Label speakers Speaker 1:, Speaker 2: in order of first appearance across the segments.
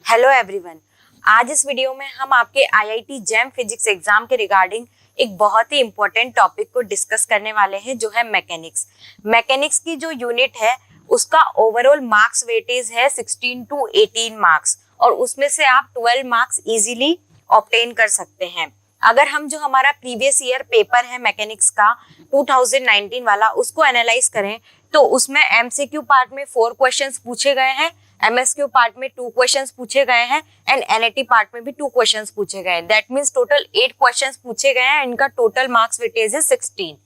Speaker 1: Hello everyone. आज इस video में हम आपके आईआईटी जैम फिजिक्स एग्जाम के रिगार्डिंग एक बहुत ही इम्पोर्टेंट टॉपिक को डिस्कस करने वाले हैं, जो है मैकेनिक्स। मैकेनिक्स की जो यूनिट है उसका ओवरऑल मार्क्स वेटेज है 16 टू 18 मार्क्स, और उसमें से आप 12 मार्क्स इजीली ऑब्टेन कर सकते हैं। अगर हम जो हमारा प्रीवियस ईयर पेपर है मैकेनिक्स का 2019 वाला उसको एनालाइज करें तो उसमें एमसीक्यू पार्ट में 4 क्वेश्चंस पूछे गए हैं, एमएसक्यू पार्ट में 2 क्वेश्चंस पूछे गए हैं एंड एनएटी पार्ट में भी 2 क्वेश्चंस पूछे गए हैं। दैट मींस टोटल 8 क्वेश्चंस पूछे गए हैं। इनका टोटल मार्क्स वेटेज है 16।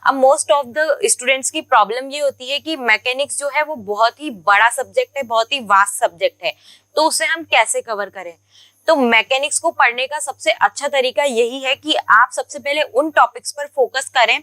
Speaker 1: अब मोस्ट ऑफ द स्टूडेंट्स की प्रॉब्लम ये होती है कि मैकेनिक्स जो है वो बहुत ही बड़ा सब्जेक्ट है, बहुत ही वास्ट सब्जेक्ट है, तो उसे हम कैसे कवर करें। तो मैकेनिक्स को पढ़ने का सबसे अच्छा तरीका यही है कि आप सबसे पहले उन टॉपिक्स पर फोकस करें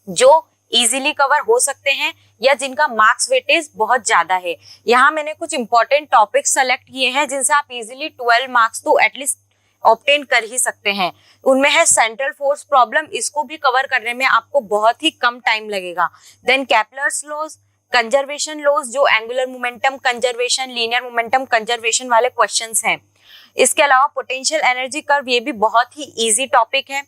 Speaker 1: जो इजीली कवर हो सकते हैं या जिनका मार्क्स वेटेज बहुत ज्यादा है। यहाँ मैंने कुछ इंपॉर्टेंट टॉपिक्स सेलेक्ट किए हैं जिनसे आप इजीली 12 मार्क्स तो एटलीस्ट ऑब्टेन कर ही सकते हैं। उनमें है सेंट्रल फोर्स प्रॉब्लम, इसको भी कवर करने में आपको बहुत ही कम टाइम लगेगा। Then Kepler's laws, conservation laws जो angular momentum conservation, linear momentum conservation वाले क्वेश्चंस हैं। इसके अलावा पोटेंशियल एनर्जी कर्व, ये भी बहुत ही इजी टॉपिक है।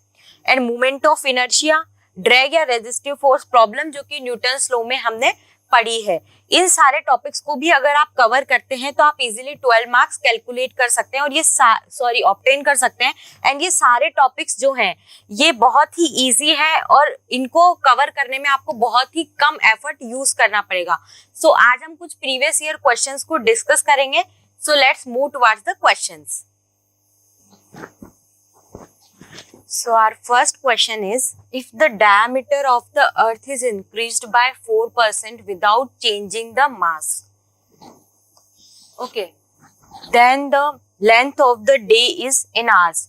Speaker 1: And moment of inertia, drag या रेजिस्टिव फोर्स प्रॉब्लम जो कि न्यूटन्स लॉ में हमने पढ़ी है। इन सारे टॉपिक्स को भी अगर आप कवर करते हैं तो आप इजीली 12 मार्क्स कैलकुलेट कर सकते हैं और ये ऑब्टेन कर सकते हैं। एंड ये सारे टॉपिक्स जो हैं ये बहुत ही इजी है और इनको कवर करने में आपको बहुत ही कम एफर्ट यूज करना पड़ेगा। सो आज हम कुछ प्रीवियस ईयर क्वेश्चंस को डिस्कस करेंगे। So let's move towards the questions. So our first question is, if the diameter of the earth is increased by 4% without changing the mass, okay, then the length of the day is in hours.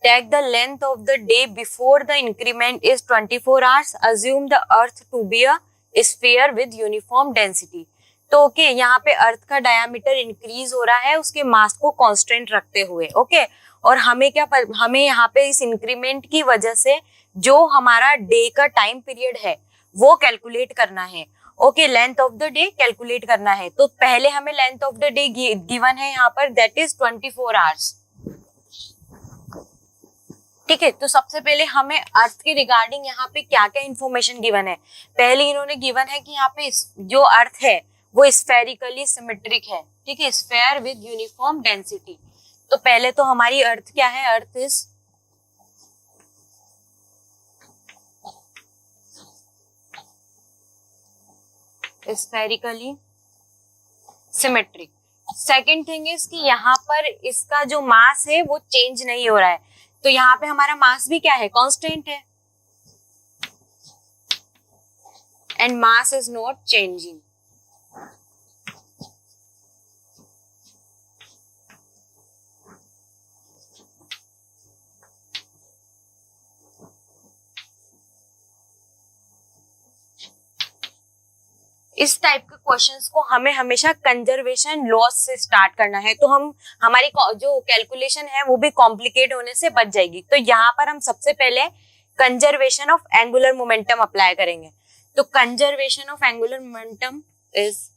Speaker 1: Take the length of the day before the increment is 24 hours. Assume the earth to be a sphere with uniform density. तो okay, यहाँ पे अर्थ का diameter increase हो रहा है उसके मास को constant रखते हुए। ओके, और हमें यहाँ पे इस इंक्रीमेंट की वजह से जो हमारा डे का टाइम पीरियड है वो कैलकुलेट करना है। Okay, length of the day calculate करना है। तो पहले हमें length of the day given है यहाँ पर, दैट इज 24 आवर्स। ठीक है, तो सबसे पहले हमें अर्थ के रिगार्डिंग यहाँ पे क्या क्या इंफॉर्मेशन गिवन है। पहले इन्होंने गिवन है कि यहाँ पे जो अर्थ है वो स्फेरिकली सिमेट्रिक है। ठीक है, स्फेयर विद यूनिफॉर्म डेंसिटी। तो पहले तो हमारी अर्थ क्या है, earth is spherically symmetric. Second thing is कि यहाँ पर इसका जो मास है वो चेंज नहीं हो रहा है, तो यहाँ पे हमारा मास भी क्या है, कांस्टेंट है। And mass is not changing. इस टाइप के क्वेश्चंस को हमें हमेशा कंजर्वेशन लॉस से स्टार्ट करना है, तो हमारी जो कैलकुलेशन है वो भी कॉम्प्लिकेट होने से बच जाएगी। तो यहाँ पर हम सबसे पहले conservation of angular momentum apply करेंगे। तो conservation of angular momentum is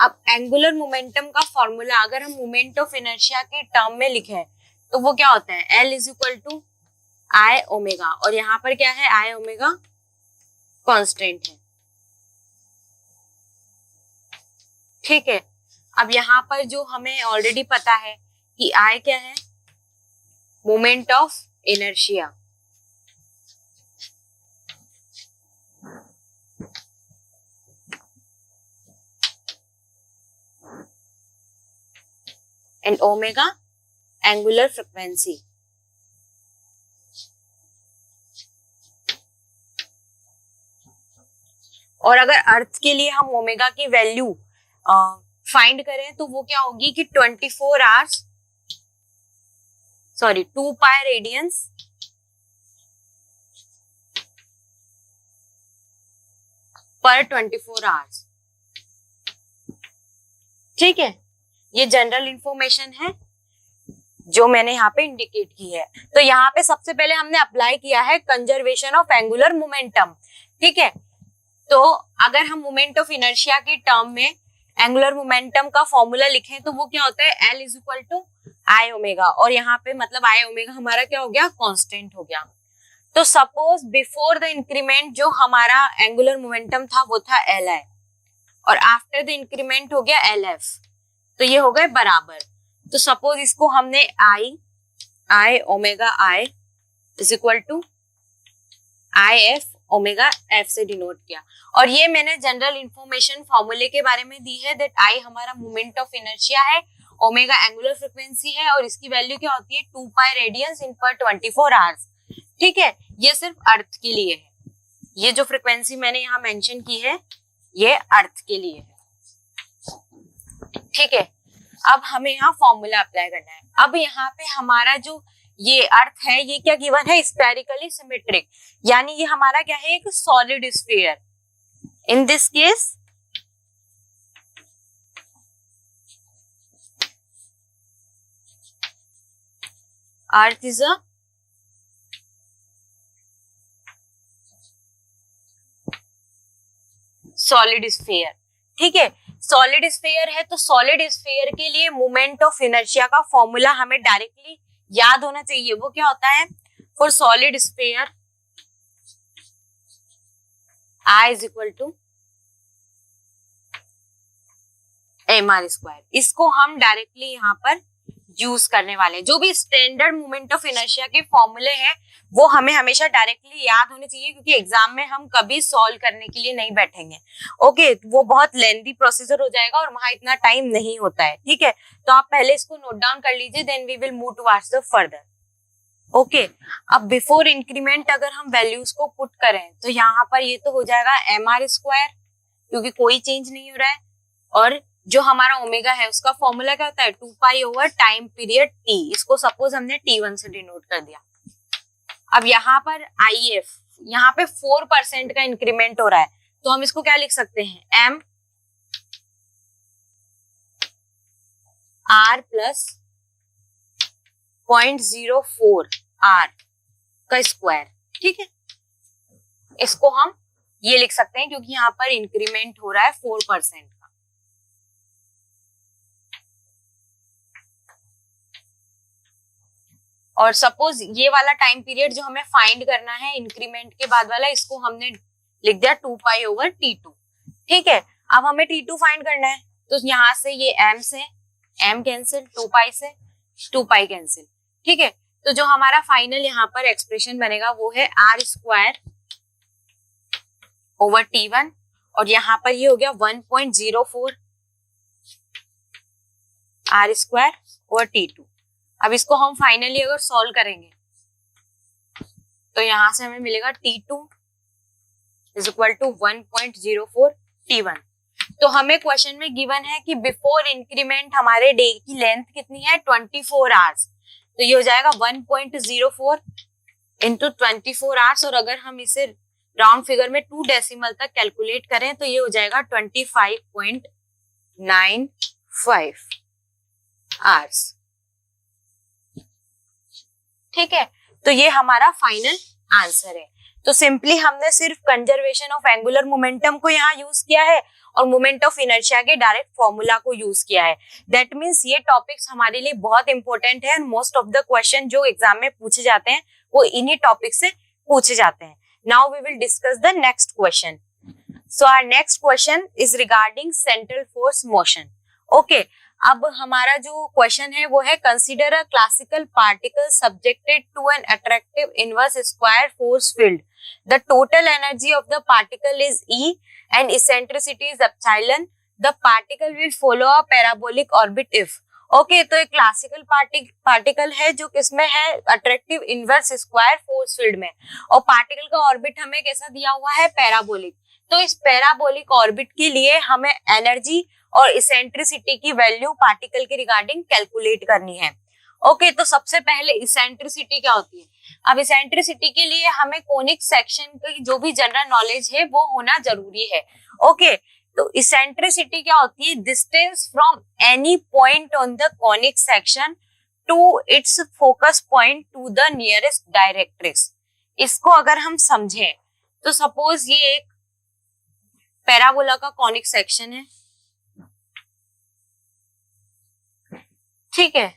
Speaker 1: अब एंगुलर मोमेंटम का फॉर्मूला अगर हम मोमेंट ऑफ इनर्शिया के टर्म में लिखें तो वो क्या होता है, L is equal to I omega, और यहाँ पर क्या है, आई ओमेगा कांस्टेंट है। ठीक है, अब यहाँ पर जो हमें ऑलरेडी पता है कि आई क्या है, moment of inertia. And omega angular frequency. और अगर अर्थ के लिए हम ओमेगा की वैल्यू फाइंड करें तो वो क्या होगी कि 24 आवर्स 2 पाई रेडियंस पर 24 आवर्स। ठीक है, ये जनरल इंफॉर्मेशन है। जो मैंने यहाँ पे इंडिकेट की है। तो यहाँ पे सबसे पहले हमने अप्लाई किया है कंजर्वेशन ऑफ एंगुलर मोमेंटम, ठीक है। तो अगर हम मोमेंट ऑफ इनर्शिया के टर्म में एंगुलर मोमेंटम का फॉर्मूला लिखें तो वो क्या होता है, L is equal to I omega, और यहाँ पे मतलब आई ओमेगा हमारा क्या हो गया, कांस्टेंट हो गया। तो सपोज बिफोर द इंक्रीमेंट जो हमारा एंगुलर मोमेंटम था वो था Li, और आफ्टर द इंक्रीमेंट हो गया LF, तो ये हो गए बराबर। तो सपोज इसको हमने I omega I is equal to I F omega F से डिनोट किया, और ये मैंने जनरल इंफॉर्मेशन फॉर्मूले के बारे में दी है, दैट आई हमारा मोमेंट ऑफ इनर्शिया है, ओमेगा एंगुलर फ्रीक्वेंसी है, और इसकी वैल्यू क्या होती है 2 पाई रेडियंस इन पर 24 आवर्स, ठीक है। ये सिर्फ अर्थ के लिए है, ये जो फ्रीक्वेंसी मैंने यहाँ मेंशन की है ये अर्थ के लिए है, ठीक है। अब हमें यहाँ फॉर्मूला अप्लाई करना है। अब यहाँ पे हमारा जो ये अर्थ है ये क्या गिवन है, स्फेरिकली सिमेट्रिक, यानी ये हमारा क्या है, एक solid sphere. In this case earth is a solid sphere, ठीक है। सॉलिड स्फीयर है तो सॉलिड स्फीयर के लिए मोमेंट ऑफ इनर्शिया का फॉर्मूला हमें डायरेक्टली याद होना चाहिए। वो क्या होता है, for solid sphere I is equal to mr²। इसको हम डायरेक्टली यहाँ पर यूज करने वाले हैं। जो भी स्टैंडर्ड मोमेंट ऑफ इनर्शिया के फॉर्मूले हैं वो हमें हमेशा डायरेक्टली याद होने चाहिए, क्योंकि एग्जाम में हम कभी सॉल्व करने के लिए नहीं बैठेंगे, ओके। वो बहुत लेंथी प्रोसीजर हो जाएगा और वहां इतना टाइम नहीं होता है, ठीक है। तो आप पहले इसको नोट डाउन कर लीजिए, then we will move towards the further, okay. अब बिफोर इंक्रीमेंट अगर हम वैल्यूज को पुट करें तो यहाँ पर ये तो हो जाएगा mr², क्योंकि कोई चेंज नहीं हो रहा है, और जो हमारा ओमेगा है उसका फॉर्मूला क्या होता है 2 pi over time period t, इसको सपोज हमने t1 से डिनोट कर दिया। अब यहाँ पर IF, यहाँ पे 4% का इंक्रीमेंट हो रहा है, तो हम इसको क्या लिख सकते हैं, m r प्लस 0.04 r का स्क्वायर, ठीक है। इसको हम ये लिख सकते हैं क्योंकि यहाँ पर इंक्रीमेंट हो रहा है 4% का। और सपोज ये वाला टाइम पीरियड जो हमें फाइंड करना है इंक्रीमेंट के बाद वाला, इसको हमने लिख दिया 2 पाई ओवर t2, ठीक है। अब हमें t2 फाइंड करना है, तो यहाँ से ये m से m कैंसिल, 2 पाई से 2 पाई कैंसिल, ठीक है। तो जो हमारा फाइनल यहाँ पर एक्सप्रेशन बनेगा वो है r² ओवर t1, और यहाँ पर ये हो गया 1.04 r² ओवर t2। अब इसको हम फाइनली अगर सॉल्व करेंगे तो यहाँ से हमें मिलेगा t2 is equal to 1.04 t1। तो हमें क्वेश्चन में गिवन है कि बिफोर इंक्रीमेंट हमारे डे की लेंथ कितनी है 24 आवर्स, तो ये हो जाएगा 1.04 इंटू 24 आवर्स, और अगर हम इसे राउंड फिगर में 2 डेसिमल तक कैलकुलेट करें तो ये हो जाएगा 25.95 आवर्स, ठीक है। तो ये हमारा फाइनल आंसर है। तो सिंपली हमने सिर्फ कंजर्वेशन ऑफ एंगुलर मोमेंटम को यहाँ यूज किया है और मोमेंट ऑफ इनर्शिया के डायरेक्ट फॉर्मूला को यूज किया है। दैट मीन्स ये टॉपिक्स हमारे लिए बहुत इंपॉर्टेंट है, and most of the question जो एग्जाम में पूछे जाते हैं वो इन्हीं टॉपिक से पूछे जाते हैं। Now we will discuss the next question. So our next question is regarding central force motion, okay. अब हमारा जो क्वेश्चन है वो है, consider a classical particle subjected to an attractive inverse square force field, the total energy of the particle is E and eccentricity is epsilon, the particle will follow a parabolic orbit if, okay. तो एक classical particle है जो किसमें है, attractive inverse square force field में, और particle का orbit हमें कैसा दिया हुआ है, पैराबोलिक। तो इस पैराबोलिक ऑर्बिट के लिए हमें एनर्जी और इसेंट्रिसिटी की वैल्यू पार्टिकल के रिगार्डिंग कैलकुलेट करनी है, ओके। तो सबसे पहले इसेंट्रिसिटी क्या होती है। अब इसेंट्रिसिटी के लिए हमें कोनिक सेक्शन की जो भी जनरल नॉलेज है वो होना जरूरी है, ओके। तो इसेंट्रिसिटी क्या होती है, distance from any point on the conic section two it's focus point two the nearest directrix. इसको अगर हम समझें तो सपोज ये एक पैराबोला का कॉनिक सेक्शन है, ठीक है,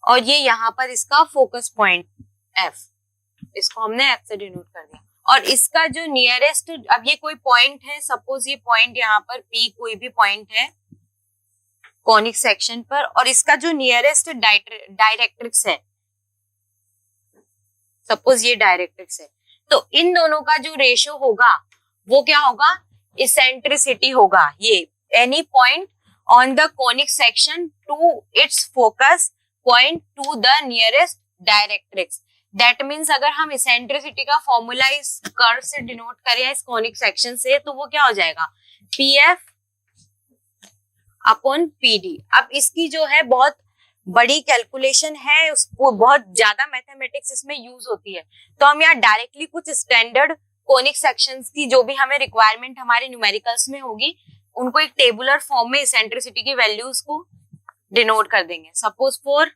Speaker 1: और ये यहाँ पर इसका फोकस पॉइंट F, इसको हमने F से डिनोट कर दिया, और इसका जो नियरेस्ट, अब ये कोई पॉइंट है, सपोज ये पॉइंट यहाँ पर P कोई भी पॉइंट है कॉनिक सेक्शन पर, और इसका जो नियरेस्ट डायरेक्ट्रिक्स है, सपोज ये डायरेक्ट्रिक्स है, तो इन दोनों का जो रेशियो होगा वो क्या होगा, इसेंट्रिसिटी होगा। ये any point on the conic section two it's focus point two the nearest directrix. That means अगर हम इसेंट्रिसिटी का फॉर्मूला इस कर्व से डिनोट करें, इस कॉनिक सेक्शन से, तो वो क्या हो जाएगा, PF अपॉन PD। अब इसकी जो है बहुत बड़ी कैलकुलेशन है, उसको बहुत ज्यादा मैथमेटिक्स इसमें यूज होती है, तो हम यहाँ डायरेक्टली कुछ स्टैंडर्ड कॉनिक सेक्शंस की जो भी हमें रिक्वायरमेंट हमारे न्यूमेरिकल्स में होगी, उनको एक टेबुलर फॉर्म में इसेंट्रिसिटी की वैल्यूज को डिनोट कर देंगे। सपोज फॉर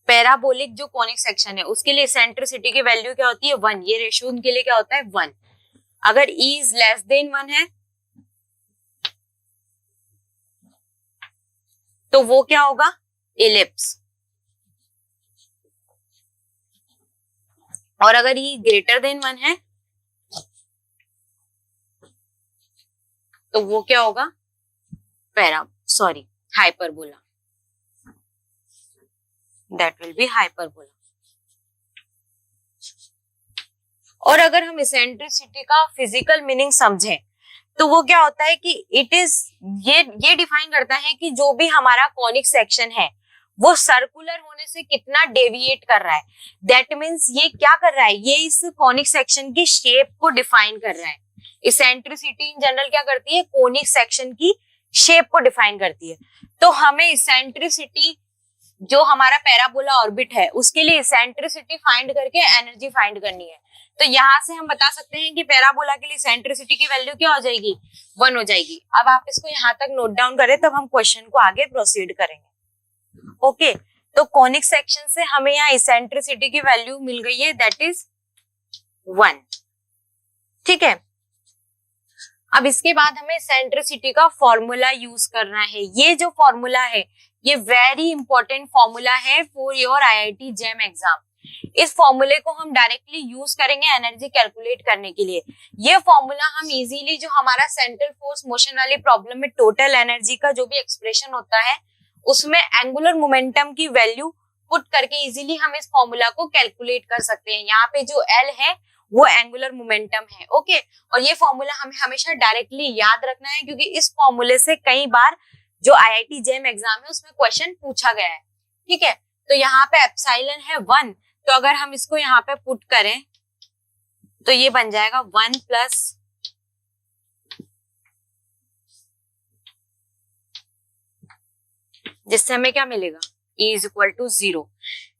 Speaker 1: पैराबोलिक जो कॉनिक सेक्शन है उसके लिए इसेंट्रिसिटी की वैल्यू क्या होती है, 1। ये रेशियो उनके लिए क्या होता है, 1। अगर E इज लेस देन 1 है तो वो क्या होगा, इलिप्स, और अगर E ग्रेटर देन 1 है तो वो क्या होगा, hyperbola, that will be hyperbola. और अगर हम इसेंट्रिसिटी का फिजिकल मीनिंग समझें तो वो क्या होता है कि इट इज, ये डिफाइन करता है कि जो भी हमारा कॉनिक सेक्शन है वो सर्कुलर होने से कितना डेविएट कर रहा है। दैट मीन्स ये क्या कर रहा है, ये इस कॉनिक सेक्शन की शेप को डिफाइन कर रहा है। इसेंट्रिसिटी इन जनरल क्या करती है, कॉनिक सेक्शन की शेप को डिफाइन करती है। तो हमें इसेंट्रिसिटी, जो हमारा पैराबोला ऑर्बिट है, उसके लिए इसेंट्रिसिटी फाइंड करके एनर्जी फाइंड करनी है। तो यहाँ से हम बता सकते हैं कि पैराबोला के लिए इसेंट्रिसिटी की वैल्यू क्या हो जाएगी, 1 हो जाएगी। अब आप इसको यहाँ तक नोट डाउन करें तब हम क्वेश्चन को आगे प्रोसीड करेंगे। ओके, तो कॉनिक सेक्शन से हमें यहाँ इसेंट्रिसिटी की वैल्यू मिल गई है, दैट इज 1, ठीक है। अब इसके बाद हमें इसेंट्रिसिटी का फॉर्मूला यूज करना है। ये जो फॉर्मूला है ये वेरी इंपॉर्टेंट फॉर्मूला है for your IIT JEM exam. इस फॉर्मूले को हम डायरेक्टली यूज करेंगे एनर्जी कैलकुलेट करने के लिए। ये फॉर्मूला हम इजीली, जो हमारा सेंट्रल फोर्स मोशन वाली प्रॉब्लम में टोटल एनर्जी का जो भी एक्सप्रेशन होता है उसमें एंगुलर मोमेंटम की वैल्यू पुट करके इजीली हम इस फॉर्मूला को कैलकुलेट कर सकते हैं। यहाँ पे जो L है वो एंगुलर मोमेंटम है, ओके। और ये फॉर्मूला हमें हमेशा डायरेक्टली याद रखना है, क्योंकि इस फॉर्मूले से कई बार जो IIT JEM एग्जाम है उसमें क्वेश्चन पूछा गया है, ठीक है। तो यहाँ पे एप्सिलॉन है 1, तो अगर हम इसको यहाँ पे पुट करें तो ये बन जाएगा 1 प्लस जिससे हमें क्या मिलेगा, E is equal to 0।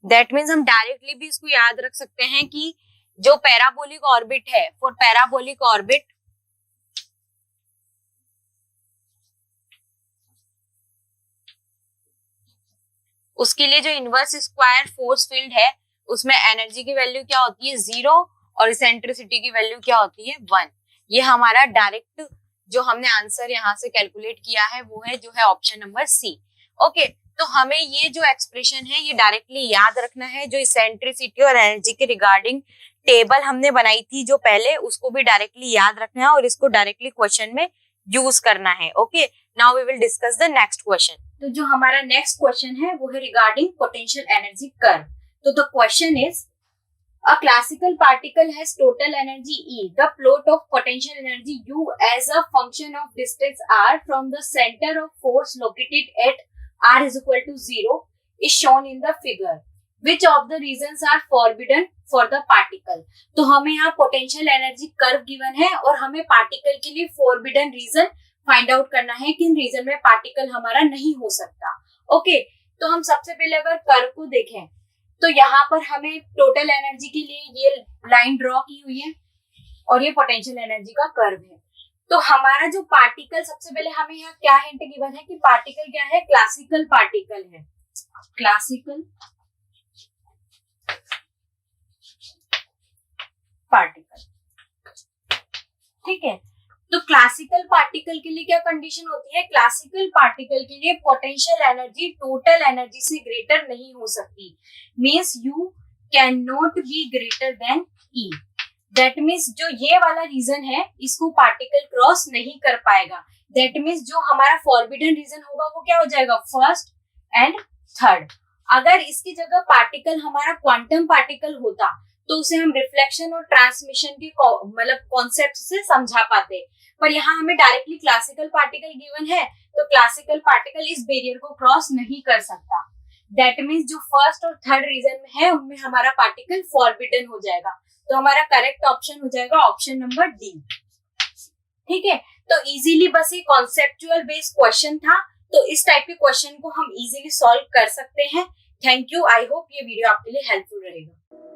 Speaker 1: That means हम डायरेक्टली भी इसको याद रख सकते हैं कि जो पैराबोलिक ऑर्बिट है, फॉर पैराबोलिक ऑर्बिट उसके लिए जो इनवर्स स्क्वायर फोर्स फील्ड है उसमें एनर्जी की वैल्यू क्या होती है, 0, और इसेंट्रिसिटी की वैल्यू क्या होती है, 1। ये हमारा डायरेक्ट जो हमने आंसर यहाँ से कैलकुलेट किया है वो है जो है ऑप्शन नंबर C, ओके। तो हमें ये जो एक्सप्रेशन है ये डायरेक्टली याद रखना है। जो इसेंट्रिसिटी और एनर्जी के रिगार्डिंग टेबल हमने बनाई थी जो पहले, उसको भी डायरेक्टली याद रखना है और इसको डायरेक्टली क्वेश्चन में यूज करना है, okay. Now we will discuss the next question. तो जो हमारा नेक्स्ट क्वेश्चन है वो है रिगार्डिंग पोटेंशियल एनर्जी कर्व। तो the question is, a classical particle has total energy E. The plot of potential energy U as a function of distance R from the center of force located at R is equal to 0 is shown in the figure. Which of the reasons are forbidden for the particle? तो हमें यहाँ potential energy curve given है और हमें particle के लिए forbidden reason find out करना है, किन रीजन में पार्टिकल हमारा नहीं हो सकता, ओके। तो हम सबसे पहले अगर कर्व को देखें तो यहाँ पर हमें टोटल एनर्जी के लिए ये लाइन ड्रॉ की हुई है और ये पोटेंशियल एनर्जी का कर्व है। तो हमारा जो पार्टिकल, सबसे पहले हमें यहाँ क्या हिंट गिवन है कि पार्टिकल क्या है, क्लासिकल पार्टिकल है, क्लासिकल पार्टिकल। ठीक है, तो क्लासिकल पार्टिकल के लिए क्या कंडीशन होती है? क्लासिकल पार्टिकल के लिए पोटेंशियल एनर्जी टोटल एनर्जी से ग्रेटर नहीं हो सकती, means you can not be greater than E. That means जो ये वाला रीजन है इसको पार्टिकल क्रॉस नहीं कर पाएगा। दैट मीन्स जो हमारा फॉरबिडन रीजन होगा वो क्या हो जाएगा? First and third. अगर इसकी जगह पार्टिकल हमारा क्वांटम पार्टिकल होता तो उसे हम रिफ्लेक्शन और ट्रांसमिशन के मतलब कॉन्सेप्ट से समझा पाते, पर यहाँ हमें डायरेक्टली क्लासिकल पार्टिकल गिवन है, तो क्लासिकल पार्टिकल इस बैरियर को क्रॉस नहीं कर सकता। दैट मीन्स जो फर्स्ट और थर्ड रीजन में है उनमें हमारा पार्टिकल फॉरबिडन हो जाएगा, तो हमारा करेक्ट ऑप्शन हो जाएगा ऑप्शन नंबर डी। ठीक है, तो इजीली बस ये कॉन्सेप्चुअल बेस्ड क्वेश्चन था, तो इस टाइप के क्वेश्चन को हम इजीली सॉल्व कर सकते हैं। थैंक यू, आई होप ये वीडियो आपके लिए हेल्पफुल रहेगा।